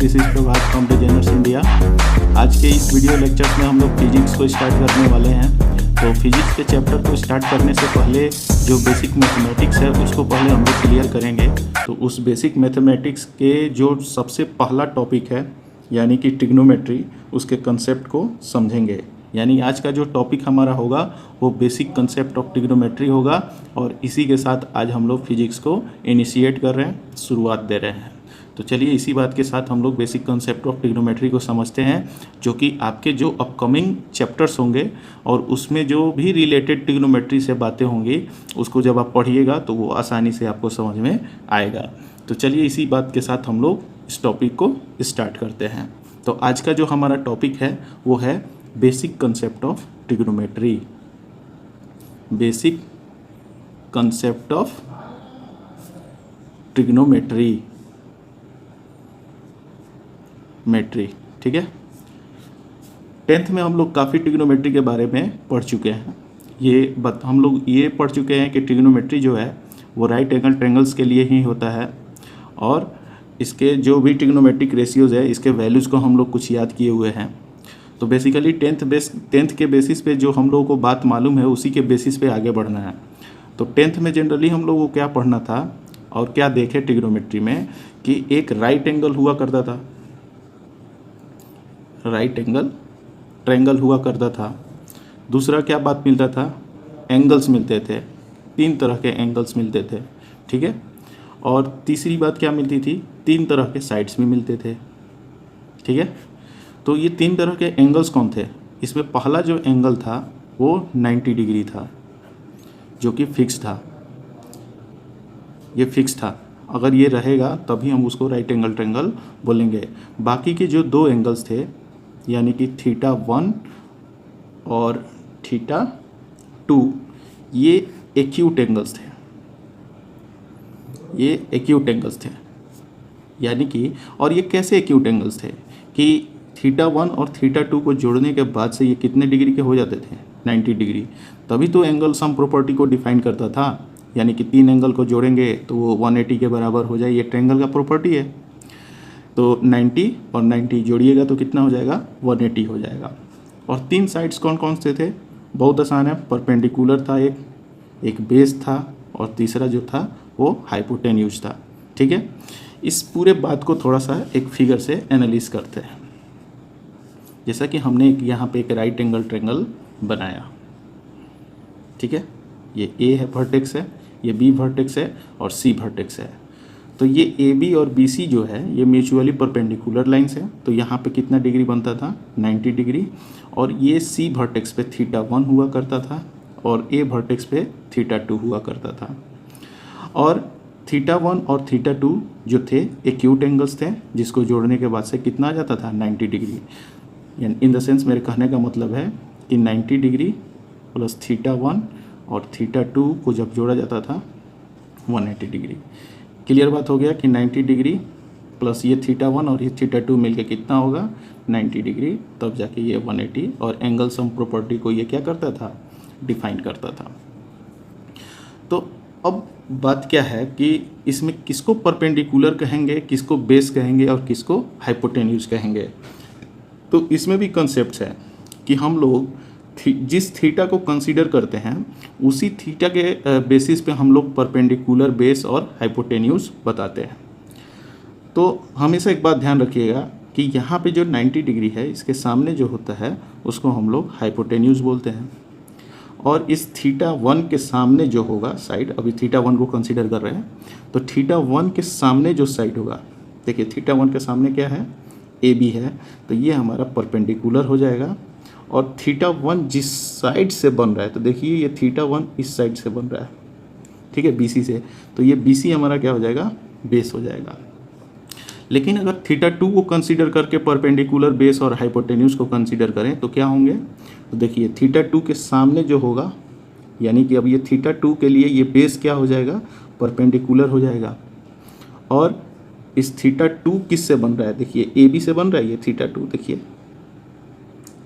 This is Prabhat from designers India. आज के इस वीडियो लेक्चर में हम लोग फिजिक्स को स्टार्ट करने वाले हैं। तो फिजिक्स के चैप्टर को स्टार्ट करने से पहले जो बेसिक मैथमेटिक्स है उसको पहले हम लोग क्लियर करेंगे। तो उस बेसिक मैथमेटिक्स के जो सबसे पहला टॉपिक है यानी कि ट्रिग्नोमेट्री, उसके कंसेप्ट को समझेंगे। यानी आज का जो टॉपिक हमारा होगा वो बेसिक कंसेप्ट ऑफ ट्रिग्नोमेट्री होगा और इसी के साथ आज हम लोग फिजिक्स को इनिशिएट कर रहे हैं, शुरुआत दे रहे हैं। तो चलिए इसी बात के साथ हम लोग बेसिक कंसेप्ट ऑफ ट्रिग्नोमेट्री को समझते हैं, जो कि आपके जो अपकमिंग चैप्टर्स होंगे और उसमें जो भी रिलेटेड ट्रिग्नोमेट्री से बातें होंगी उसको जब आप पढ़िएगा तो वो आसानी से आपको समझ में आएगा। तो चलिए इसी बात के साथ हम लोग इस टॉपिक को स्टार्ट करते हैं। तो आज का जो हमारा टॉपिक है वो है basic concept of trigonometry. Basic concept of trigonometry ठीक है। 10th में हम लोग काफ़ी ट्रिग्नोमेट्री के बारे में पढ़ चुके हैं। हम लोग ये पढ़ चुके हैं कि ट्रिग्नोमेट्री जो है वो राइट एंगल ट्रायंगल्स के लिए ही होता है और इसके जो भी ट्रिग्नोमेट्रिक रेशियोज़ है इसके वैल्यूज़ को हम लोग कुछ याद किए हुए हैं। तो बेसिकली 10th के बेसिस पे जो हम लोगों को बात मालूम है उसी के बेसिस पे आगे बढ़ना है। तो 10th में जनरली हम लोगों को क्या पढ़ना था और क्या देखे ट्रिग्नोमेट्री में कि एक राइट एंगल हुआ करता था, राइट एंगल ट्रायंगल हुआ करता था। दूसरा क्या बात मिलता था, एंगल्स मिलते थे, 3 तरह के एंगल्स मिलते थे, ठीक है। और तीसरी बात क्या मिलती थी, 3 तरह के साइड्स भी मिलते थे, ठीक है। तो ये 3 तरह के एंगल्स कौन थे, इसमें पहला जो एंगल था वो 90 डिग्री था जो कि फिक्स था, ये फिक्स था। अगर ये रहेगा तभी हम उसको राइट एंगल ट्रायंगल बोलेंगे। बाकी के जो 2 एंगल्स थे यानी कि θ1 और θ2 ये एक्यूट एंगल्स थे, ये एक्यूट एंगल्स थे। यानी कि और ये कैसे एक्यूट एंगल्स थे कि θ1 और θ2 को जोड़ने के बाद से ये कितने डिग्री के हो जाते थे, 90 डिग्री। तभी तो एंगल सम प्रॉपर्टी को डिफाइन करता था। यानी कि 3 एंगल को जोड़ेंगे तो वो 180 के बराबर हो जाए, ये ट्रायंगल का प्रॉपर्टी है। तो 90 और 90 जोड़िएगा तो कितना हो जाएगा, 180 हो जाएगा। और 3 साइड्स कौन कौन से थे, बहुत आसान है। परपेंडिकुलर था एक बेस था और तीसरा जो था वो हाइपोटेन्यूज था, ठीक है। इस पूरे बात को थोड़ा सा एक फिगर से एनालिस करते हैं। जैसा कि हमने यहाँ पे एक राइट एंगल ट्रायंगल बनाया, ठीक है। ये ए है वर्टेक्स है, ये बी वर्टेक्स है और सी वर्टेक्स है। तो ये ए बी और बी सी जो है ये म्यूचुअली परपेंडिकुलर लाइंस है। तो यहाँ पे कितना डिग्री बनता था, 90 डिग्री। और ये सी वर्टेक्स पे θ1 हुआ करता था और ए वर्टेक्स पे θ2 हुआ करता था। और θ1 और θ2 जो थे एक्यूट एंगल्स थे जिसको जोड़ने के बाद से कितना आ जाता था, 90 डिग्री। इन द सेंस मेरे कहने का मतलब है कि 90 डिग्री प्लस θ1 और θ2 को जब जोड़ा जाता था 180 डिग्री। क्लियर बात हो गया कि 90 डिग्री प्लस ये θ1 और ये θ2 मिलके कितना होगा, 90 डिग्री, तब जाके ये 180। और एंगल सम प्रॉपर्टी को ये क्या करता था, डिफाइन करता था। तो अब बात क्या है कि इसमें किसको परपेंडिकुलर कहेंगे, किसको बेस कहेंगे और किसको हाइपोटेन्यूज कहेंगे। तो इसमें भी कॉन्सेप्ट्स है कि हम लोग जिस थीटा को कंसीडर करते हैं उसी थीटा के बेसिस पे हम लोग परपेंडिकुलर, बेस और हाइपोटेन्यूज बताते हैं। तो हमेशा एक बात ध्यान रखिएगा कि यहाँ पे जो 90 डिग्री है इसके सामने जो होता है उसको हम लोग हाइपोटेन्यूज बोलते हैं। और इस θ1 के सामने जो होगा साइड, अभी θ1 को कंसीडर कर रहे हैं, तो θ1 के सामने जो साइड होगा, देखिए θ1 के सामने क्या है, ए बी है, तो ये हमारा परपेंडिकुलर हो जाएगा। और θ1 जिस साइड से बन रहा है, तो देखिए ये θ1 इस साइड से बन रहा है, ठीक है, BC से, तो ये BC हमारा क्या हो जाएगा, बेस हो जाएगा। लेकिन अगर θ2 को कंसीडर करके परपेंडिकुलर, बेस और हाइपोटेन्यूज को कंसीडर करें तो क्या होंगे, तो देखिए θ2 के सामने जो होगा, यानी कि अब ये θ2 के लिए ये बेस क्या हो जाएगा, परपेंडिकुलर हो जाएगा। और इस θ2 किस से बन रहा है, देखिए AB से बन रहा है ये θ2, देखिए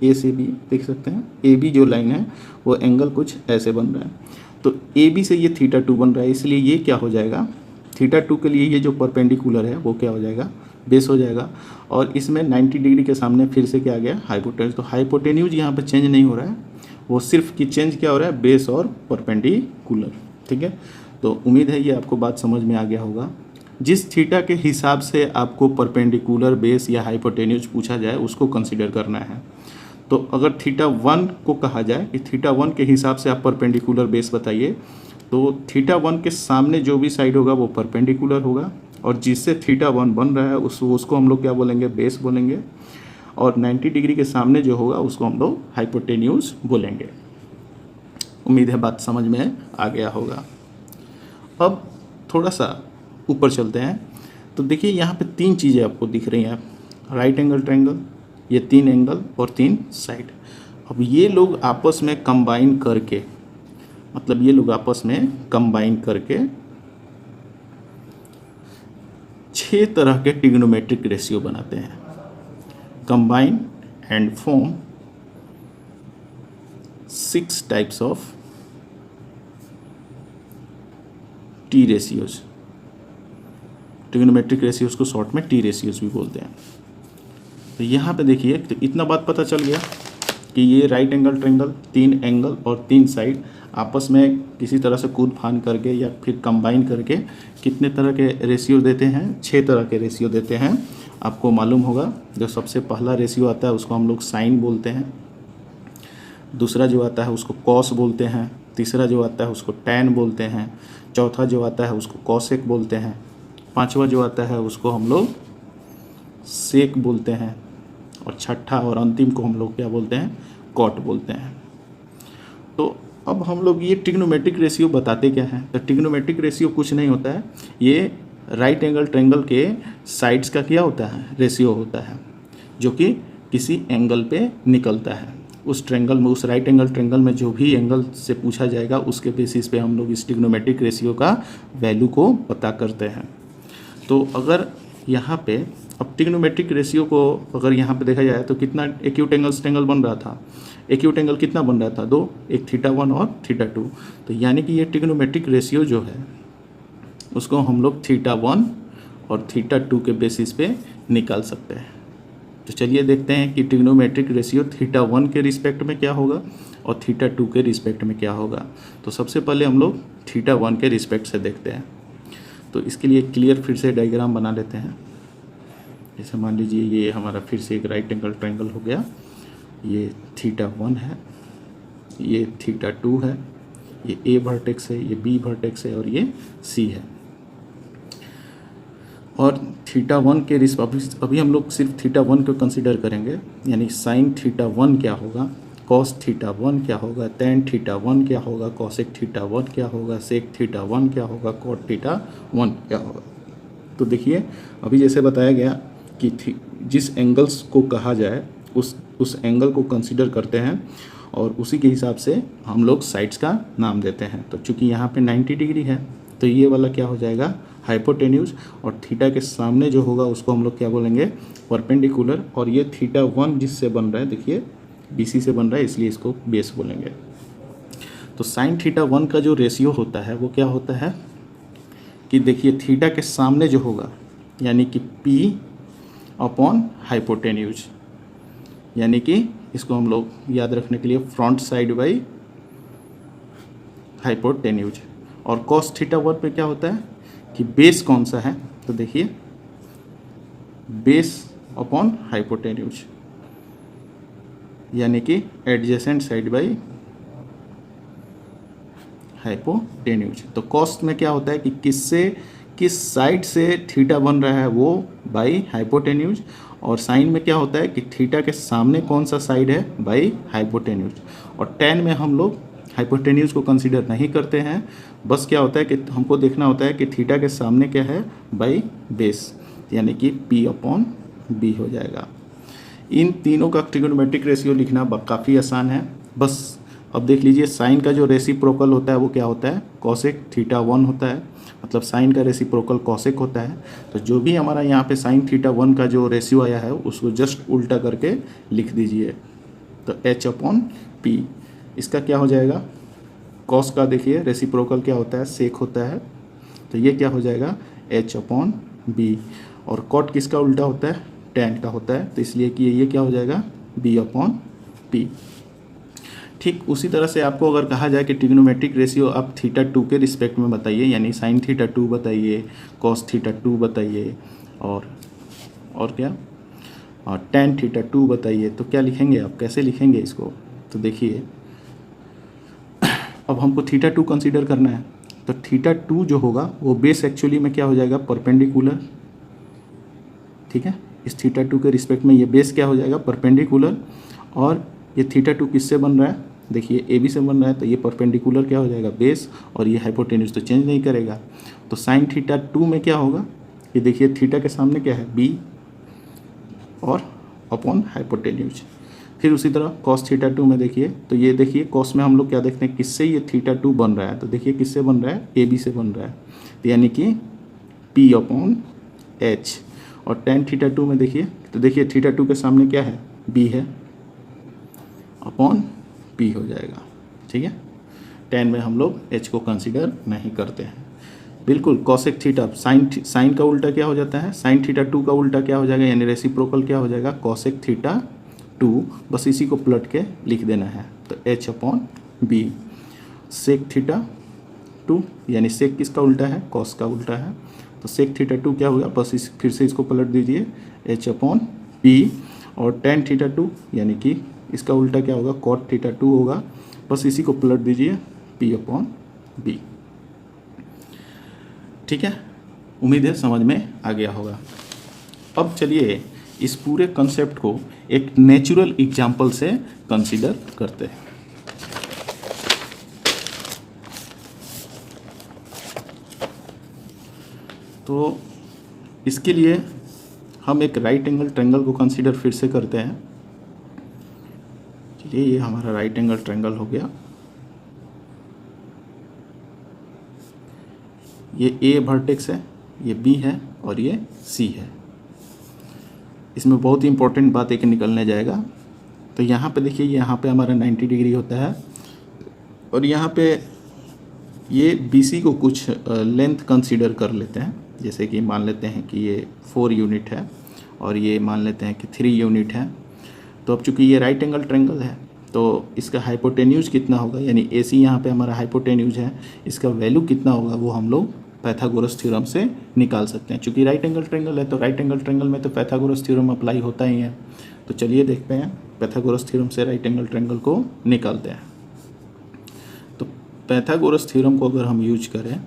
ए से बी देख सकते हैं, AB जो लाइन है वो एंगल कुछ ऐसे बन रहा है। तो AB से ये θ2 बन रहा है, इसलिए ये क्या हो जाएगा, θ2 के लिए ये जो परपेंडिकुलर है वो क्या हो जाएगा, बेस हो जाएगा। और इसमें 90 डिग्री के सामने फिर से क्या आ गया, हाइपोटेन्यूज। तो हाइपोटेन्यूज यहाँ पे चेंज नहीं हो रहा है, वो सिर्फ कि चेंज क्या हो रहा है, बेस और परपेंडिकुलर। ठीक है, तो उम्मीद है ये आपको बात समझ में आ गया होगा। जिस थीटा के हिसाब से आपको परपेंडिकुलर, बेस या हाइपोटेन्यूज पूछा जाए उसको कंसीडर करना है। तो अगर थीटा 1 को कहा जाए कि थीटा 1 के हिसाब से आप परपेंडिकुलर बेस बताइए, तो थीटा 1 के सामने जो भी साइड होगा वो परपेंडिकुलर होगा, और जिससे थीटा 1 बन रहा है उसको हम लोग क्या बोलेंगे, बेस बोलेंगे। और 90 डिग्री के सामने जो होगा उसको हम लोग हाइपोटेन्यूज बोलेंगे। उम्मीद है बात समझ में आ गया होगा। अब थोड़ा सा ऊपर चलते हैं। तो देखिए यहाँ पे 3 चीज़ें आपको दिख रही हैं, राइट एंगल ट्रायंगल, ये 3 एंगल और 3 साइड। अब ये लोग आपस में कंबाइन करके, मतलब ये लोग आपस में कंबाइन करके 6 तरह के ट्रिग्नोमेट्रिक रेशियो बनाते हैं। Combine and form 6 types of T ratios. Trigonometric ratios को शॉर्ट में टी रेशियोज भी बोलते हैं। तो यहाँ पे देखिए, तो इतना बात पता चल गया कि ये राइट एंगल ट्रायंगल, 3 एंगल और 3 साइड आपस में किसी तरह से कूद फान करके या फिर कंबाइन करके कितने तरह के रेशियो देते हैं, 6 तरह के रेशियो देते हैं। आपको मालूम होगा, जो सबसे पहला रेशियो आता है उसको हम लोग साइन बोलते हैं, दूसरा जो आता है उसको कॉस बोलते हैं, तीसरा जो आता है उसको टैन बोलते हैं, चौथा जो आता है उसको कॉसेक बोलते हैं, पांचवा जो आता है उसको हम लोग सेक बोलते हैं, और छठा और अंतिम को हम लोग क्या बोलते हैं, कॉट बोलते हैं। तो अब हम लोग ये ट्रिग्नोमेट्रिक रेशियो बताते क्या हैं, तो ट्रिग्नोमेट्रिक रेशियो कुछ नहीं होता है, ये राइट एंगल ट्रायंगल के साइड्स का क्या होता है, रेशियो होता है, जो कि किसी एंगल पे निकलता है। उस ट्रायंगल में, उस राइट एंगल ट्रायंगल में जो भी एंगल से पूछा जाएगा उसके बेसिस पे हम लोग इस ट्रिग्नोमेट्रिक रेशियो का वैल्यू को पता करते हैं। तो अगर यहाँ पे अब ट्रिग्नोमेट्रिक रेशियो को अगर यहाँ पे देखा जाए तो कितना एक्यूट एंगल्स ट्रायंगल बन रहा था, एक्यूट एंगल कितना बन रहा था, 2, एक थीटा 1 और थीटा 2। तो यानी कि ये ट्रिग्नोमेट्रिक रेशियो जो है उसको हम लोग थीटा 1 और थीटा 2 के बेसिस पे निकाल सकते हैं। तो चलिए देखते हैं कि ट्रिग्नोमेट्रिक रेशियो थीटा 1 के रिस्पेक्ट में क्या होगा और थीटा 2 के रिस्पेक्ट में क्या होगा। तो सबसे पहले हम लोग थीटा 1 के रिस्पेक्ट से देखते हैं। तो इसके लिए क्लियर फिर से डायग्राम बना लेते हैं। जैसे मान लीजिए ये हमारा फिर से एक राइट एंगल ट्रायंगल हो गया, ये थीटा 1 है, ये थीटा 2 है, ये ए वर्टेक्स है, ये बी वर्टेक्स है और ये सी है। और थीटा 1 के अभी हम लोग सिर्फ थीटा 1 को कंसिडर करेंगे, यानी साइन थीटा 1 क्या होगा, कॉस थीटा 1 क्या होगा, टैन थीटा 1 क्या होगा, कॉसेक थीटा 1 क्या होगा, सेक थीटा 1 क्या होगा, कॉट थीटा 1 क्या होगा। तो देखिए अभी जैसे बताया गया कि जिस एंगल्स को कहा जाए उस एंगल को कंसिडर करते हैं और उसी के हिसाब से हम लोग साइड्स का नाम देते हैं। तो चूंकि यहाँ पे 90 डिग्री है तो ये वाला क्या हो जाएगा, हाइपोटेन्यूज, और थीटा के सामने जो होगा उसको हम लोग क्या बोलेंगे, परपेंडिकुलर। और ये थीटा 1 जिससे बन रहा है, देखिए BC से बन रहा है इसलिए इसको बेस बोलेंगे। तो साइन थीटा 1 का जो रेशियो होता है वो क्या होता है कि देखिए थीटा के सामने जो होगा यानी कि P अपॉन हाइपोटेन्यूज, यानी कि इसको हम लोग याद रखने के लिए फ्रंट साइड बाई हाइपोटेन्यूज। और कॉस थीटा 1 पे क्या होता है कि बेस कौन सा है, तो देखिए बेस अपॉन हाइपोटेन्यूज, यानी कि एडजेसेंट साइड बाई हाइपोटेन्यूज। तो कॉस में क्या होता है कि किस साइड से थीटा बन रहा है वो बाई हाइपोटेन्यूज, और साइन में क्या होता है कि थीटा के सामने कौन सा साइड है बाई हाइपोटेन्यूज। और टैन में हम लोग हाइपोटेन्यूज को कंसीडर नहीं करते हैं, बस क्या होता है कि हमको देखना होता है कि थीटा के सामने क्या है बाई बेस, यानी कि P अपॉन B हो जाएगा। इन तीनों का ट्रिग्नोमेट्रिक रेशियो लिखना काफ़ी आसान है। बस अब देख लीजिए साइन का जो रेसिप्रोकल होता है वो क्या होता है, कॉसेक थीटा 1 होता है, मतलब साइन का रेसिप्रोकल कॉसेक होता है। तो जो भी हमारा यहाँ पे साइन थीटा 1 का जो रेशियो आया है उसको जस्ट उल्टा करके लिख दीजिए। तो H अपॉन P, इसका क्या हो जाएगा, कॉस का देखिए रेसिप्रोकल क्या होता है, सेक होता है, तो ये क्या हो जाएगा H अपॉन B। और कॉट किसका उल्टा होता है, टैन का होता है, तो इसलिए कि ये क्या हो जाएगा B/P। ठीक उसी तरह से आपको अगर कहा जाए कि ट्रिग्नोमेट्रिक रेशियो आप θ2 के रिस्पेक्ट में बताइए, यानी sin θ2 बताइए, cos θ2 बताइए, और क्या, और tan θ2 बताइए, तो क्या लिखेंगे आप, कैसे लिखेंगे इसको। तो देखिए अब हमको θ2 कंसीडर करना है, तो θ2 जो होगा वो बेस एक्चुअली में क्या हो जाएगा, परपेंडिकुलर। ठीक है, इस θ2 के रिस्पेक्ट में ये बेस क्या हो जाएगा, परपेंडिकुलर। और ये θ2 किससे बन रहा है, देखिए AB से बन रहा है, तो ये परपेंडिकुलर क्या हो जाएगा, बेस, और ये हाइपोटेन्यूज तो चेंज नहीं करेगा। तो sin θ2 में क्या होगा, ये देखिए थीटा के सामने क्या है, B और अपॉन हाइपोटेन्यूज। फिर उसी तरह cos θ2 में देखिए, तो ये देखिए cos में हम लोग क्या देखते हैं, किससे ये θ2 बन रहा है, तो देखिए किससे बन रहा है, AB से बन रहा है, तो यानी कि P/H। और tan θ2 में देखिए, तो देखिए θ2 के सामने क्या है, B है, अपॉन P हो जाएगा। ठीक है, tan में हम लोग H को कंसीडर नहीं करते हैं। बिल्कुल cosec थीटा, साइन का उल्टा क्या हो जाता है, sin θ2 का उल्टा क्या हो जाएगा, यानी रेसिप्रोकल क्या हो जाएगा, cosec θ2। बस इसी को पलट के लिख देना है, तो H/B। sec θ2, यानी sec किसका उल्टा है, cos का उल्टा है, तो sec θ2 क्या होगा, बस फिर से इसको पलट दीजिए, H/B। और tan θ2 यानी कि इसका उल्टा क्या होगा, cot θ2 होगा, बस इसी को पलट दीजिए, P/B। ठीक है, उम्मीद है समझ में आ गया होगा। अब चलिए इस पूरे कंसेप्ट को एक नेचुरल एग्जाम्पल से कंसीडर करते हैं। तो इसके लिए हम एक राइट एंगल ट्रायंगल को कंसीडर फिर से करते हैं। चलिए, ये हमारा राइट एंगल ट्रायंगल हो गया। ये A वर्टेक्स है, ये B है और ये C है। इसमें बहुत ही इंपॉर्टेंट बात एक निकलने जाएगा। तो यहाँ पे देखिए, यहाँ पे हमारा 90 डिग्री होता है, और यहाँ पे ये BC को कुछ लेंथ कंसीडर कर लेते हैं। जैसे कि मान लेते हैं कि ये 4 यूनिट है और ये मान लेते हैं कि 3 यूनिट है। तो अब चूँकि ये राइट एंगल ट्रायंगल है, तो इसका हाइपोटेन्यूज कितना होगा, यानी AC यहाँ पे हमारा हाइपोटेन्यूज है, इसका वैल्यू कितना होगा वो हम लोग पाइथागोरस थ्योरम से निकाल सकते हैं। चूँकि राइट एंगल ट्रायंगल है, तो राइट एंगल ट्रायंगल में तो पाइथागोरस थ्योरम अप्लाई होता ही है। तो चलिए देखते हैं, पाइथागोरस थ्योरम से राइट एंगल ट्रायंगल को निकालते हैं। तो पाइथागोरस थ्योरम को अगर हम यूज करें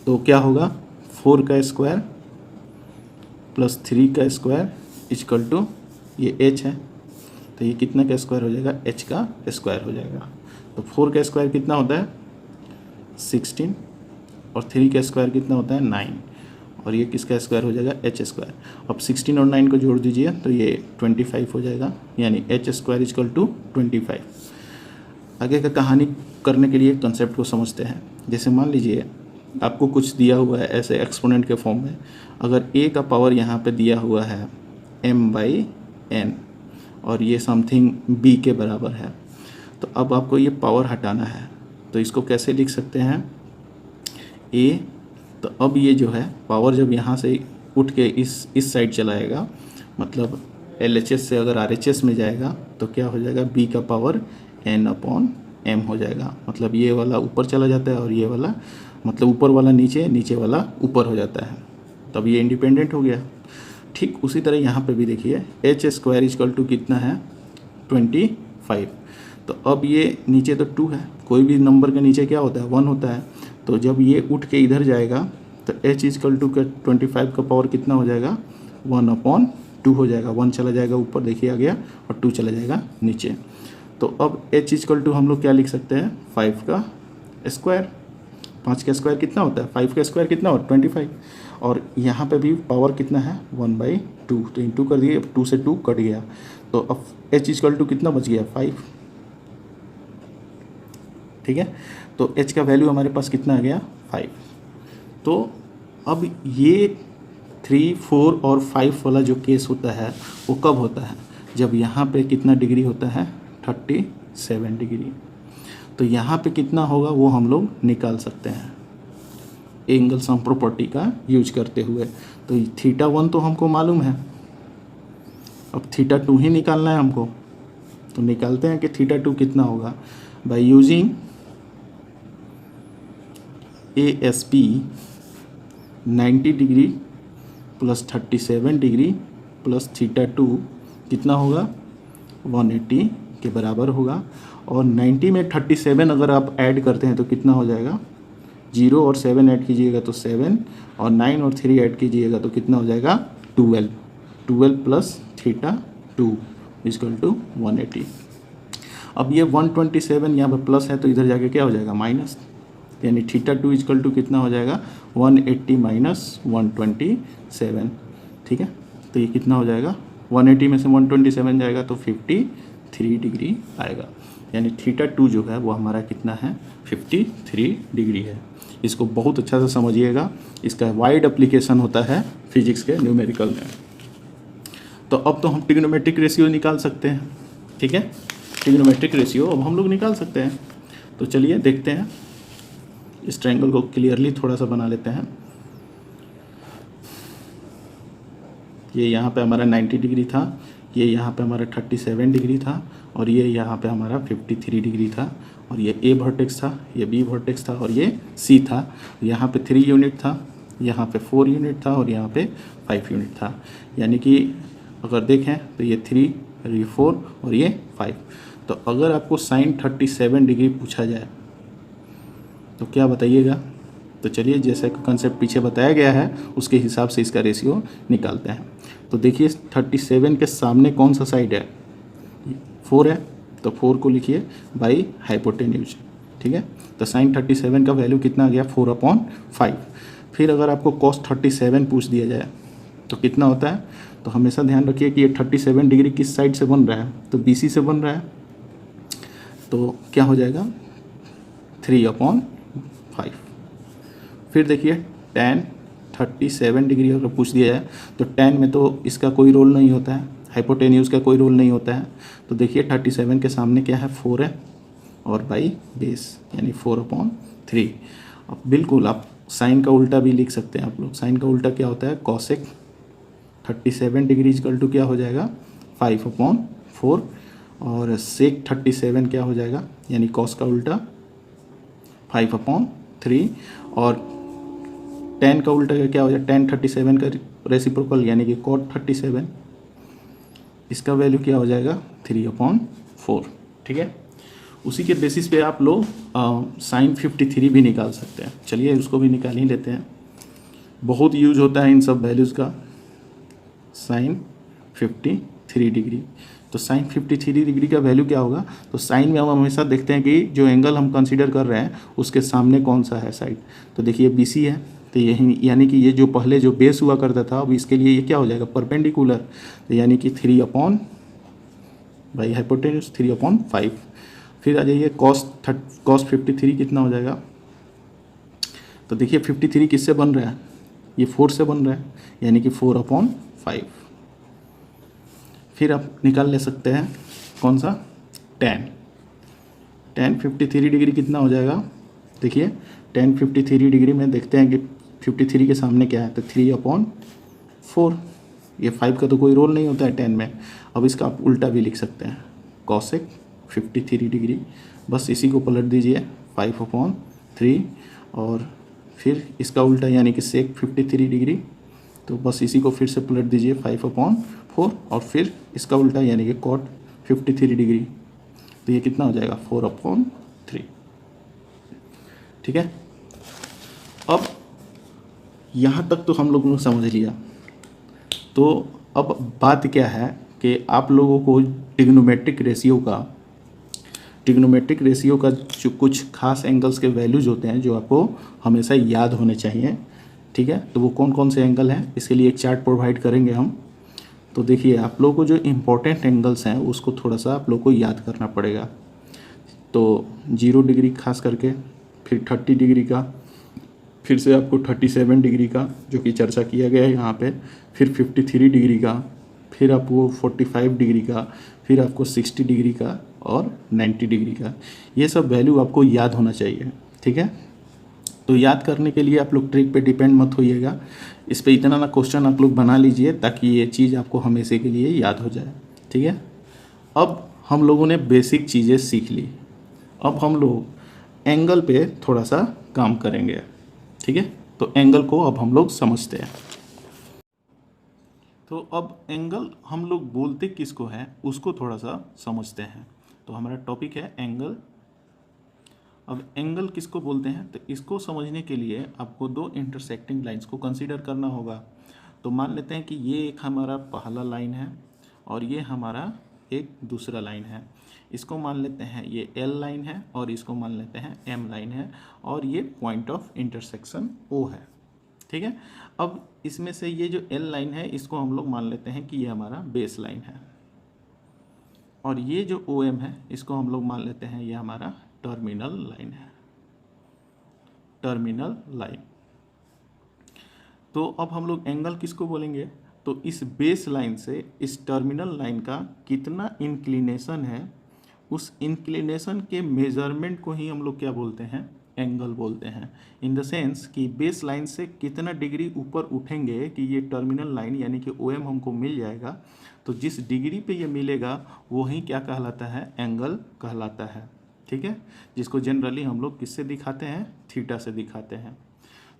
तो क्या होगा, 4 का स्क्वायर प्लस 3 का स्क्वायर इक्वल टू, ये H है तो ये कितना का स्क्वायर हो जाएगा, H का स्क्वायर हो जाएगा। तो 4 का स्क्वायर कितना होता है, 16, और 3 का स्क्वायर कितना होता है, 9, और ये किसका स्क्वायर हो जाएगा, H स्क्वायर। अब 16 और 9 को जोड़ दीजिए तो ये 25 हो जाएगा, यानी H स्क्वायर इक्वल टू 25। आगे का कहानी करने के लिए कंसेप्ट को समझते हैं। जैसे मान लीजिए आपको कुछ दिया हुआ है ऐसे एक्सपोनेंट के फॉर्म में, अगर A का पावर यहाँ पे दिया हुआ है m/n और ये समथिंग B के बराबर है, तो अब आपको ये पावर हटाना है। तो इसको कैसे लिख सकते हैं, A, तो अब ये जो है पावर जब यहाँ से उठ के इस साइड चलाएगा, मतलब LHS से अगर RHS में जाएगा तो क्या हो जाएगा, B का पावर n/m हो जाएगा। मतलब ये वाला ऊपर चला जाता है और ये वाला, मतलब ऊपर वाला नीचे, नीचे वाला ऊपर हो जाता है, तब ये इंडिपेंडेंट हो गया। ठीक उसी तरह यहाँ पे भी देखिए, H स्क्वायर इक्वल टू कितना है, 25। तो अब ये नीचे तो 2 है, कोई भी नंबर के नीचे क्या होता है, 1 होता है। तो जब ये उठ के इधर जाएगा तो H इक्वल टू का 25 का पावर कितना हो जाएगा, 1/2 हो जाएगा। 1 चला जाएगा ऊपर, देखिए आ गया, और 2 चला जाएगा नीचे। तो अब H इक्वल टू हम लोग क्या लिख सकते हैं, 5 का स्क्वायर। 5 का स्क्वायर कितना होता है, 5 का स्क्वायर कितना होता है, 25। और यहाँ पे भी पावर कितना है, 1/2, तो इंटू कर दिए, 2 से 2 कट गया, तो अब H इक्वल टू कितना बच गया, 5। ठीक है, तो H का वैल्यू हमारे पास कितना आ गया, 5। तो अब ये 3, 4 और 5 वाला जो केस होता है वो कब होता है, जब यहाँ पे कितना डिग्री होता है, 37 डिग्री। तो यहाँ पे कितना होगा वो हम लोग निकाल सकते हैं। एंगल सम प्रॉपर्टी का यूज करते हुए। तो थीटा 1 तो हमको मालूम है, अब थीटा 2 ही निकालना है हमको। तो निकालते हैं कि थीटा 2 कितना होगा। By using ASP 90 degree plus 37 degree plus theta 2 कितना होगा 180 के बराबर होगा। और 90 में 37 अगर आप ऐड करते हैं तो कितना हो जाएगा, 0 और 7 ऐड कीजिएगा तो 7 और 9 और 3 ऐड कीजिएगा तो कितना हो जाएगा 12 प्लस थीटा 2 इक्वल टू 180। अब ये 127 यहाँ पर प्लस है तो इधर जाके क्या हो जाएगा माइनस, यानी थीटा 2 इक्वल टू कितना हो जाएगा 180 माइनस 127। ठीक है, तो ये कितना हो जाएगा 180 में से 127 जाएगा तो 53 डिग्री आएगा। यानी थीटा 2 जो है वो हमारा कितना है 53 डिग्री है। इसको बहुत अच्छा से समझिएगा, इसका वाइड एप्लीकेशन होता है फिजिक्स के न्यूमेरिकल में। तो अब तो हम ट्रिग्नोमेट्रिक रेशियो निकाल सकते हैं। ठीक है, ट्रिग्नोमेट्रिक रेशियो अब हम लोग निकाल सकते हैं। तो चलिए देखते हैं, इस ट्रायंगल को क्लियरली थोड़ा सा बना लेते हैं। ये यहाँ पे हमारा 90 डिग्री था, ये यहाँ पे हमारा 37 डिग्री था और ये यहाँ पे हमारा 53 डिग्री था। और ये A वर्टेक्स था, ये B वर्टेक्स था और ये C था। यहाँ पे 3 यूनिट था, यहाँ पे 4 यूनिट था और यहाँ पे 5 यूनिट था। यानी कि अगर देखें तो ये 3, ये 4 और ये 5। तो अगर आपको साइन 37 डिग्री पूछा जाए तो क्या बताइएगा। तो चलिए जैसा कि कंसेप्ट पीछे बताया गया है उसके हिसाब से इसका रेशियो निकालते हैं। तो देखिए 37 के सामने कौन सा साइड है 4 है, तो 4 को लिखिए बाई हाइपोटेन्यूज। ठीक है, तो साइन 37 का वैल्यू कितना आ गया 4/5। फिर अगर आपको कॉस 37 पूछ दिया जाए तो कितना होता है, तो हमेशा ध्यान रखिए कि ये 37 डिग्री किस साइड से बन रहा है, तो BC से बन रहा है। तो क्या हो जाएगा 3/5। फिर देखिए tan 37 डिग्री अगर पूछ दिया जाए तो tan में तो इसका कोई रोल नहीं होता है, हाइपोटेन्यूज का कोई रोल नहीं होता है। तो देखिए 37 के सामने क्या है 4 है और बाई बेस यानी 4/3। अब बिल्कुल आप साइन का उल्टा भी लिख सकते हैं आप लोग। साइन का उल्टा क्या होता है कॉसेक 37 डिग्री इक्वल टू क्या हो जाएगा 5/4 और सेक 37 क्या हो जाएगा यानी कॉस का उल्टा 5/3 और tan का उल्टा क्या हो जाएगा tan 37 का रेसिप्रोकल यानी कि cot 37, इसका वैल्यू क्या हो जाएगा 3/4। ठीक है, उसी के बेसिस पे आप लोग साइन 53 भी निकाल सकते हैं। चलिए उसको भी निकाल ही लेते हैं, बहुत यूज होता है इन सब वैल्यूज़ का। साइन 53 डिग्री, तो साइन 53 डिग्री का वैल्यू क्या होगा, तो साइन में हम हमेशा देखते हैं कि जो एंगल हम कंसीडर कर रहे हैं उसके सामने कौन सा है साइड। तो देखिए BC है, तो यही यानी कि ये जो पहले जो बेस हुआ करता था अब इसके लिए ये क्या हो जाएगा परपेंडिकुलर, तो यानी कि 3/5 3/5। फिर आ जाइए कॉस 53 कितना हो जाएगा, तो देखिए 53 किससे बन रहा है, ये 4 से बन रहा है यानी कि 4/5। फिर आप निकाल ले सकते हैं कौन सा tan 53 डिग्री कितना हो जाएगा। देखिए tan 53 डिग्री में देखते हैं कि 53 के सामने क्या है, तो 3/4। ये 5 का तो कोई रोल नहीं होता है tan में। अब इसका आप उल्टा भी लिख सकते हैं कॉसेक 53 डिग्री, बस इसी को पलट दीजिए 5/3 और फिर इसका उल्टा यानी कि सेक 53 डिग्री, तो बस इसी को फिर से पलट दीजिए 5/4 और फिर इसका उल्टा यानी कि cot 53 डिग्री, तो ये कितना हो जाएगा 4/3। ठीक है, अब यहाँ तक तो हम लोगों ने समझ लिया। तो अब बात क्या है कि आप लोगों को ट्रिग्नोमेट्रिक रेशियो का जो कुछ खास एंगल्स के वैल्यूज होते हैं जो आपको हमेशा याद होने चाहिए। ठीक है, तो वो कौन कौन से एंगल हैं इसके लिए एक चार्ट प्रोवाइड करेंगे हम। तो देखिए आप लोगों को जो इम्पोर्टेंट एंगल्स हैं उसको थोड़ा सा आप लोग को याद करना पड़ेगा। तो 0 डिग्री खास करके, फिर 30 डिग्री का, फिर से आपको 37 डिग्री का जो कि चर्चा किया गया है यहाँ पे, फिर 53 डिग्री का, फिर आपको 45 डिग्री का, फिर आपको 60 डिग्री का और 90 डिग्री का। ये सब वैल्यू आपको याद होना चाहिए। ठीक है, तो याद करने के लिए आप लोग ट्रिक पे डिपेंड मत होइएगा, इस पे इतना ना क्वेश्चन आप लोग बना लीजिए ताकि ये चीज़ आपको हमेशा के लिए याद हो जाए। ठीक है, अब हम लोगों ने बेसिक चीज़ें सीख ली, अब हम लोग एंगल पे थोड़ा सा काम करेंगे। ठीक है, तो एंगल को अब हम लोग समझते हैं। तो अब एंगल हम लोग बोलते किसको हैं उसको थोड़ा सा समझते हैं। तो हमारा टॉपिक है एंगल। अब एंगल किसको बोलते हैं, तो इसको समझने के लिए आपको दो इंटरसेक्टिंग लाइंस को कंसीडर करना होगा। तो मान लेते हैं कि ये एक हमारा पहला लाइन है और ये हमारा एक दूसरा लाइन है। इसको मान लेते हैं ये एल लाइन है और इसको मान लेते हैं एम लाइन है और ये पॉइंट ऑफ इंटरसेक्शन ओ है। ठीक है, अब इसमें से ये जो एल लाइन है इसको हम लोग मान लेते हैं कि ये हमारा बेस लाइन है और ये जो ओ एम है इसको हम लोग मान लेते हैं ये हमारा टर्मिनल लाइन है, टर्मिनल लाइन। तो अब हम लोग एंगल किसको बोलेंगे, तो इस बेस लाइन से इस टर्मिनल लाइन का कितना इंक्लिनेशन है, उस इंक्लिनेशन के मेजरमेंट को ही हम लोग क्या बोलते हैं, एंगल बोलते हैं। इन द सेंस कि बेस लाइन से कितना डिग्री ऊपर उठेंगे कि ये टर्मिनल लाइन यानी कि ओ एम हमको मिल जाएगा, तो जिस डिग्री पे ये मिलेगा वही क्या कहलाता है, एंगल कहलाता है। ठीक है, जिसको जनरली हम लोग किससे दिखाते हैं, थीटा से दिखाते हैं।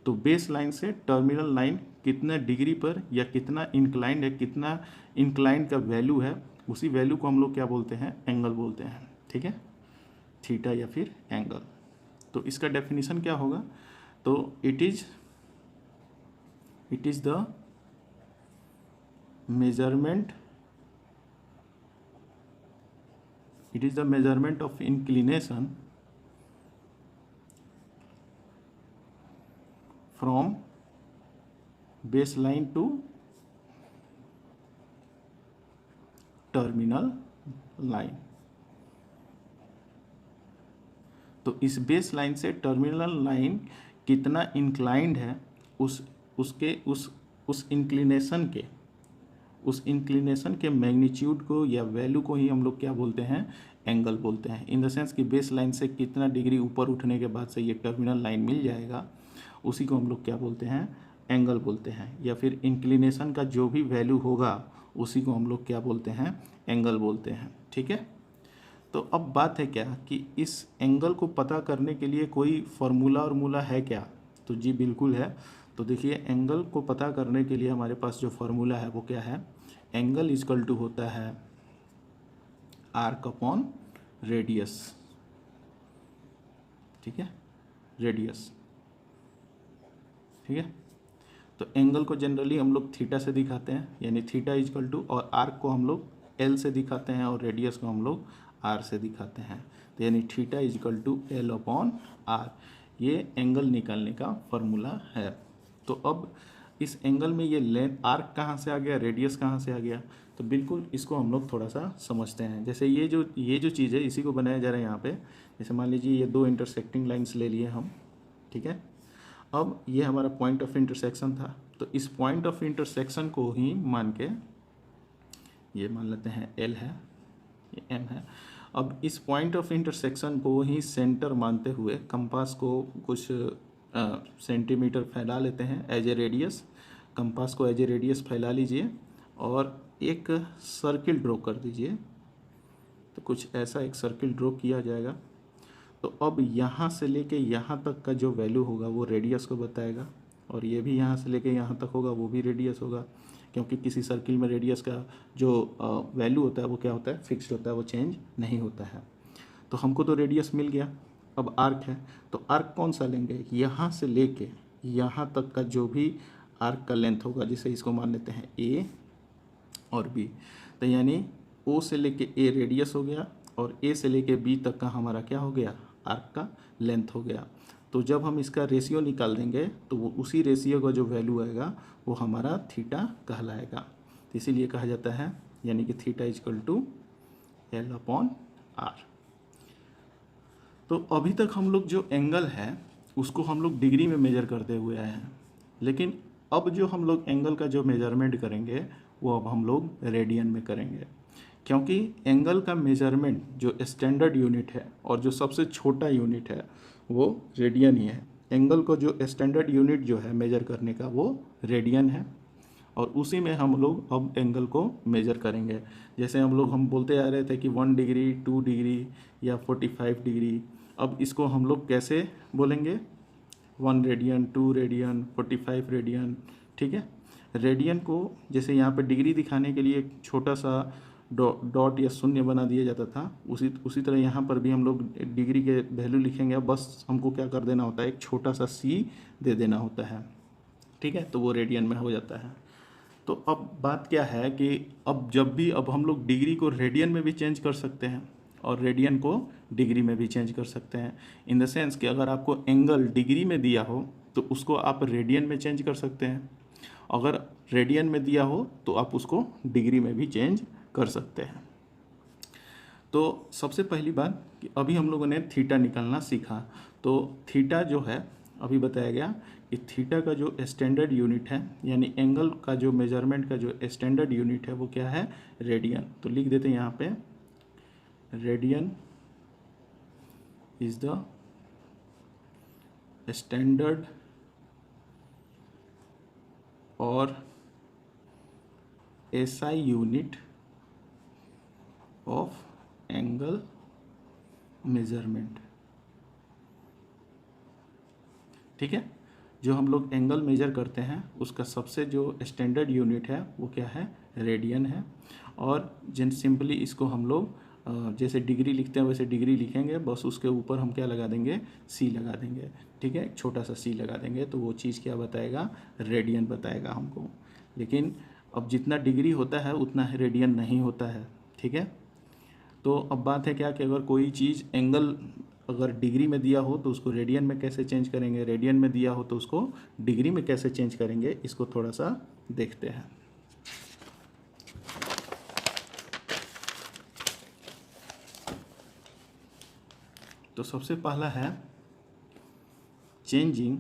तो बेस लाइन से टर्मिनल लाइन कितना डिग्री पर या कितना इंक्लाइंड है, कितना इंक्लाइंड का वैल्यू है, उसी वैल्यू को हम लोग क्या बोलते हैं, एंगल बोलते हैं। ठीक है, थीटा या फिर एंगल। तो इसका डेफिनेशन क्या होगा, तो it is the measurement, it is the measurement of inclination from baseline to terminal line। तो इस बेस लाइन से टर्मिनल लाइन कितना इंक्लाइंड है उस इंक्लिनेशन के मैग्नीट्यूड को या वैल्यू को ही हम लोग क्या बोलते हैं, एंगल बोलते हैं। इन द सेंस कि बेस लाइन से कितना डिग्री ऊपर उठने के बाद से ये टर्मिनल लाइन मिल जाएगा, उसी को हम लोग क्या बोलते हैं, एंगल बोलते हैं। या फिर इंक्लिनेशन का जो भी वैल्यू होगा उसी को हम लोग क्या बोलते हैं, एंगल बोलते हैं। ठीक है, तो अब बात है क्या कि इस एंगल को पता करने के लिए कोई फार्मूला है क्या, तो जी बिल्कुल है। तो देखिए एंगल को पता करने के लिए हमारे पास जो फार्मूला है वो क्या है, एंगल इक्वल टू होता है आर्क अपॉन रेडियस। ठीक है, रेडियस। ठीक है, तो एंगल को जनरली हम लोग थीटा से दिखाते हैं, यानी थीटा इक्वल टू, और आर्क को हम लोग एल से दिखाते हैं और रेडियस को हम लोग आर से दिखाते हैं। तो यानी theta equal to L upon R, ये एंगल निकालने का फॉर्मूला है। तो अब इस एंगल में ये लेंथ आर्क कहाँ से आ गया, रेडियस कहाँ से आ गया, तो बिल्कुल इसको हम लोग थोड़ा सा समझते हैं। जैसे ये जो चीज़ है इसी को बनाया जा रहा है यहाँ पे। जैसे मान लीजिए ये दो इंटरसेक्टिंग लाइंस ले लिए हम। ठीक है, अब ये हमारा पॉइंट ऑफ इंटरसेक्शन था, तो इस पॉइंट ऑफ इंटरसेक्शन को ही मान के ये मान लेते हैं एल है, ये एम है। अब इस पॉइंट ऑफ इंटरसेक्शन को ही सेंटर मानते हुए कंपास को कुछ सेंटीमीटर फैला लेते हैं एज ए रेडियस। कंपास को एज ए रेडियस फैला लीजिए और एक सर्किल ड्रॉ कर दीजिए। तो कुछ ऐसा एक सर्किल ड्रॉ किया जाएगा। तो अब यहाँ से लेके यहाँ तक का जो वैल्यू होगा वो रेडियस को बताएगा, और ये भी यहाँ से लेके यहाँ तक होगा वो भी रेडियस होगा, क्योंकि किसी सर्किल में रेडियस का जो वैल्यू होता है वो क्या होता है, फिक्स्ड होता है, वो चेंज नहीं होता है। तो हमको तो रेडियस मिल गया। अब आर्क है, तो आर्क कौन सा लेंगे, यहाँ से लेके यहाँ तक का जो भी आर्क का लेंथ होगा, जिसे इसको मान लेते हैं ए और बी। तो यानी ओ से लेके ए रेडियस हो गया और ए से लेके बी तक का हमारा क्या हो गया, आर्क का लेंथ हो गया। तो जब हम इसका रेशियो निकाल देंगे तो वो उसी रेशियो का जो वैल्यू आएगा वो हमारा थीटा कहलाएगा। तो इसीलिए कहा जाता है यानी कि theta equal to L upon R. तो अभी तक हम लोग जो एंगल है उसको हम लोग डिग्री में मेजर करते हुए आए हैं, लेकिन अब जो हम लोग एंगल का जो मेजरमेंट करेंगे वो अब हम लोग रेडियन में करेंगे, क्योंकि एंगल का मेजरमेंट जो स्टैंडर्ड यूनिट है और जो सबसे छोटा यूनिट है वो रेडियन ही है। एंगल को जो स्टैंडर्ड यूनिट जो है मेजर करने का वो रेडियन है, और उसी में हम लोग अब एंगल को मेजर करेंगे। जैसे हम बोलते आ रहे थे कि 1 डिग्री 2 डिग्री या 45 डिग्री, अब इसको हम लोग कैसे बोलेंगे? 1 रेडियन, 2 रेडियन, 45 रेडियन, ठीक है। रेडियन को जैसे यहाँ पे डिग्री दिखाने के लिए एक छोटा सा डॉट या शून्य बना दिया जाता था, उसी तरह यहाँ पर भी हम लोग डिग्री के वैल्यू लिखेंगे। बस हमको क्या कर देना होता है, एक छोटा सा सी दे देना होता है, ठीक है, तो वो रेडियन में हो जाता है। तो अब बात क्या है कि अब हम लोग डिग्री को रेडियन में भी चेंज कर सकते हैं और रेडियन को डिग्री में भी चेंज कर सकते हैं। इन द सेंस कि अगर आपको एंगल डिग्री में दिया हो तो उसको आप रेडियन में चेंज कर सकते हैं, अगर रेडियन में दिया हो तो आप उसको डिग्री में भी चेंज कर सकते हैं। तो सबसे पहली बात कि अभी हम लोगों ने थीटा निकालना सीखा। तो थीटा जो है अभी बताया गया कि थीटा का जो स्टैंडर्ड यूनिट है, यानी एंगल का जो मेजरमेंट का जो स्टैंडर्ड यूनिट है वो क्या है? रेडियन। तो लिख देते हैं यहाँ पे, रेडियन इज द स्टैंडर्ड और SI unit of angle measurement, ठीक है। जो हम लोग एंगल मेजर करते हैं उसका सबसे जो स्टैंडर्ड यूनिट है वो क्या है? रेडियन है। और जिन सिंपली इसको हम लोग जैसे डिग्री लिखते हैं वैसे डिग्री लिखेंगे, बस उसके ऊपर हम क्या लगा देंगे? सी लगा देंगे, ठीक है, एक छोटा सा सी लगा देंगे, तो वो चीज़ क्या बताएगा? रेडियन बताएगा हमको। लेकिन अब जितना डिग्री होता है उतना रेडियन नहीं होता है, ठीक है। तो अब बात है क्या कि अगर कोई चीज़ एंगल अगर डिग्री में दिया हो तो उसको रेडियन में कैसे चेंज करेंगे, रेडियन में दिया हो तो उसको डिग्री में कैसे चेंज करेंगे, इसको थोड़ा सा देखते हैं। तो सबसे पहला है changing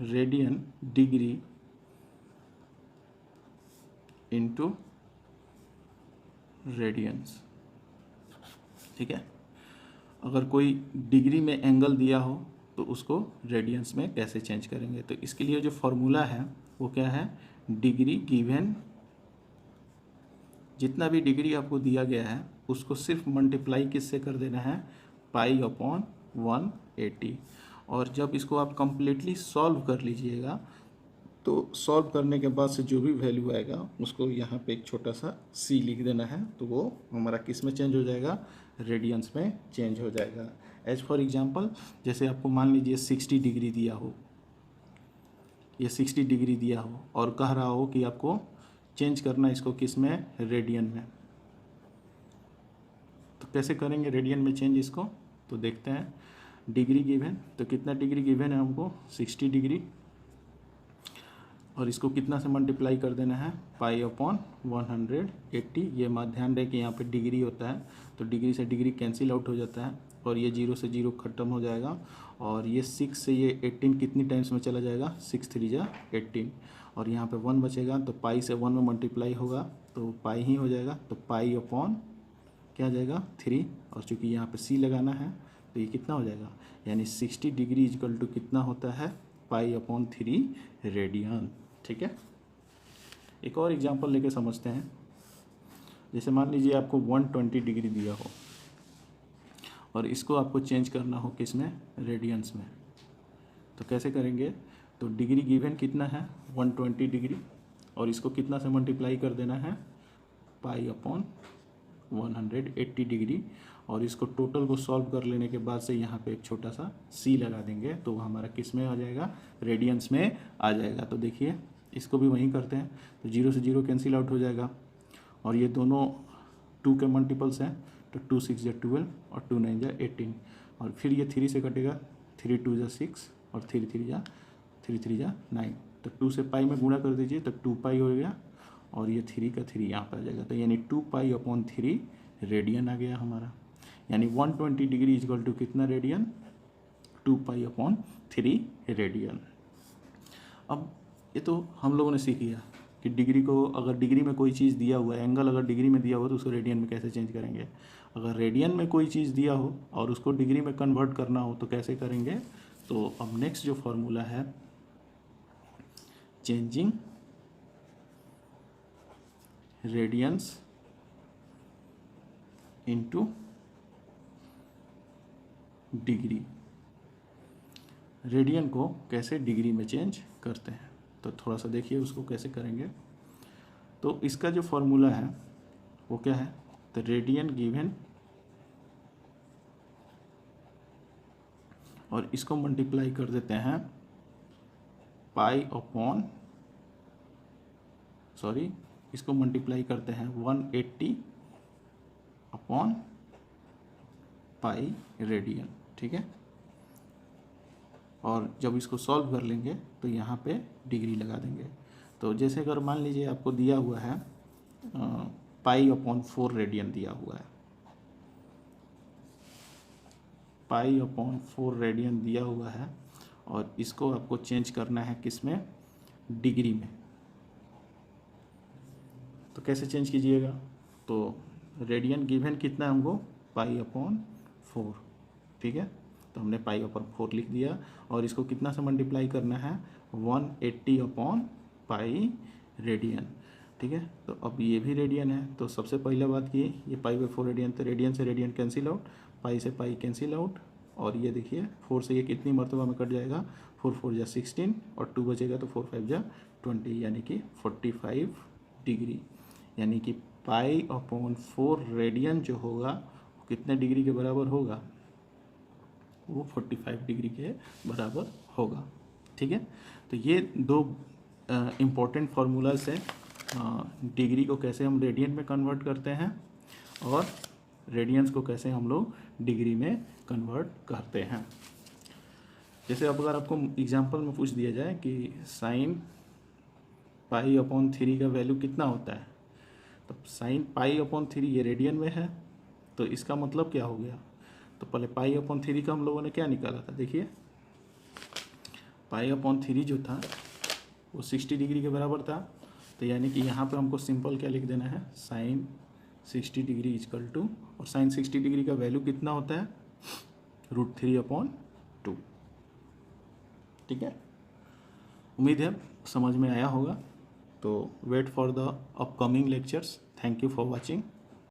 radian degree into radiance, ठीक है। अगर कोई डिग्री में एंगल दिया हो तो उसको रेडियंस में कैसे चेंज करेंगे? तो इसके लिए जो फॉर्मूला है वो क्या है? डिग्री गिवन, जितना भी डिग्री आपको दिया गया है उसको सिर्फ मल्टीप्लाई किससे कर देना है? Pi upon 180। और जब इसको आप कंप्लीटली सॉल्व कर लीजिएगा तो सॉल्व करने के बाद से जो भी वैल्यू आएगा उसको यहाँ पे एक छोटा सा सी लिख देना है, तो वो हमारा किस में चेंज हो जाएगा? रेडियंस में चेंज हो जाएगा। एज फॉर एग्जांपल, जैसे आपको मान लीजिए 60 डिग्री दिया हो, ये 60 डिग्री दिया हो और कह रहा हो कि आपको चेंज करना इसको किस में? रेडियन में। तो कैसे करेंगे रेडियन में चेंज इसको? तो देखते हैं। डिग्री गिवन, तो कितना डिग्री गिवन है हमको? 60 डिग्री, और इसको कितना से मल्टीप्लाई कर देना है? Pi upon 180। ये ध्यान रहे कि यहाँ पे डिग्री होता है तो डिग्री से डिग्री कैंसिल आउट हो जाता है और ये 0 से 0 ख़त्म हो जाएगा, और ये 6 से ये 18 कितनी टाइम्स में चला जाएगा? 6 3 जा 18, और यहाँ पे 1 बचेगा तो पाई से 1 में मल्टीप्लाई होगा तो पाई ही हो जाएगा, तो पाई अपॉन क्या जाएगा? 3, और चूँकि यहाँ पे सी लगाना है तो ये कितना हो जाएगा? यानी 60 डिग्री इक्वल टू कितना होता है? पाई अपॉन 3 रेडियन, ठीक है। एक और एग्जांपल लेके समझते हैं। जैसे मान लीजिए आपको 120 डिग्री दिया हो और इसको आपको चेंज करना हो किस में? रेडियंस में। तो कैसे करेंगे? तो डिग्री गिवन कितना है? 120 डिग्री, और इसको कितना से मल्टीप्लाई कर देना है? पाई अपॉन 180 डिग्री, और इसको टोटल को सॉल्व कर लेने के बाद से यहाँ पे एक छोटा सा सी लगा देंगे तो वो हमारा किस में आ जाएगा? रेडियंस में आ जाएगा। तो देखिए इसको भी वहीं करते हैं, तो 0 से 0 कैंसिल आउट हो जाएगा, और ये दोनों 2 के मल्टीपल्स हैं, तो 2 6 जा 12 और 2 9 जा 18, और फिर ये 3 से कटेगा, 3 2 जा 6 और 3 3 जा 9, तो 2 से पाई में गुणा कर दीजिए तो 2 पाई हो गया, और ये 3 का 3 यहाँ पर आ जाएगा, तो यानी 2 पाई अपॉन 3 रेडियन आ गया हमारा। यानी 120 डिग्री इक्वल टू कितना रेडियन? 2 pi upon 3 radian. अब ये तो हम लोगों ने सीख लिया कि डिग्री को, अगर डिग्री में कोई चीज़ दिया हुआ है, एंगल अगर डिग्री में दिया हो तो उसको रेडियन में कैसे चेंज करेंगे। अगर रेडियन में कोई चीज़ दिया हो और उसको डिग्री में कन्वर्ट करना हो तो कैसे करेंगे। तो अब नेक्स्ट जो फॉर्मूला है, changing radians into degree, radian को कैसे डिग्री में चेंज करते हैं। तो थोड़ा सा देखिए उसको कैसे करेंगे। तो इसका जो फॉर्मूला है वो क्या है, तो रेडियन गिवन और इसको मल्टीप्लाई कर देते हैं इसको मल्टीप्लाई करते हैं 180 अपॉन पाई रेडियन, ठीक है। और जब इसको सॉल्व कर लेंगे तो यहाँ पे डिग्री लगा देंगे। तो जैसे अगर मान लीजिए आपको दिया हुआ है पाई अपॉन 4 रेडियन दिया हुआ है, पाई अपॉन 4 रेडियन दिया हुआ है और इसको आपको चेंज करना है किस में, डिग्री में। तो कैसे चेंज कीजिएगा, तो रेडियन गिवन कितना है हमको, पाई अपॉन 4, ठीक है। तो हमने पाई अपॉन 4 लिख दिया और इसको कितना से मल्टीप्लाई करना है, 180 अपॉन पाई रेडियन, ठीक है। तो अब ये भी रेडियन है, तो सबसे पहले बात की ये पाई बाई 4 रेडियन, तो रेडियन से रेडियन कैंसिल आउट, पाई से पाई कैंसिल आउट, और ये देखिए 4 से ये कितनी मरतबा में कट जाएगा, 4 4 जा 16 और 2 बचेगा तो 4 5 जा 20, यानी कि 45 डिग्री। यानी कि पाई अपॉन 4 रेडियन जो होगा वो कितने डिग्री के बराबर होगा, वो 45 डिग्री के बराबर होगा, ठीक है। तो ये दो इम्पॉर्टेंट फार्मूलाज हैं, डिग्री को कैसे हम रेडियन में कन्वर्ट करते हैं और रेडियंस को कैसे हम लोग डिग्री में कन्वर्ट करते हैं। जैसे अब अगर आपको एग्जांपल में पूछ दिया जाए कि साइन पाई अपॉन 3 का वैल्यू कितना होता है, तो साइन पाई अपॉन 3 ये रेडियन में है, तो इसका मतलब क्या हो गया, तो पहले पाई अपॉन 3 का हम लोगों ने क्या निकाला था, देखिए पाई अपॉन 3 जो था वो 60 डिग्री के बराबर था। तो यानी कि यहाँ पे हमको सिंपल क्या लिख देना है, साइन 60 डिग्री इजकल टू, और साइन 60 डिग्री का वैल्यू कितना होता है, √3/2, ठीक है। उम्मीद है समझ में आया होगा। तो wait for the upcoming lectures. Thank you for watching.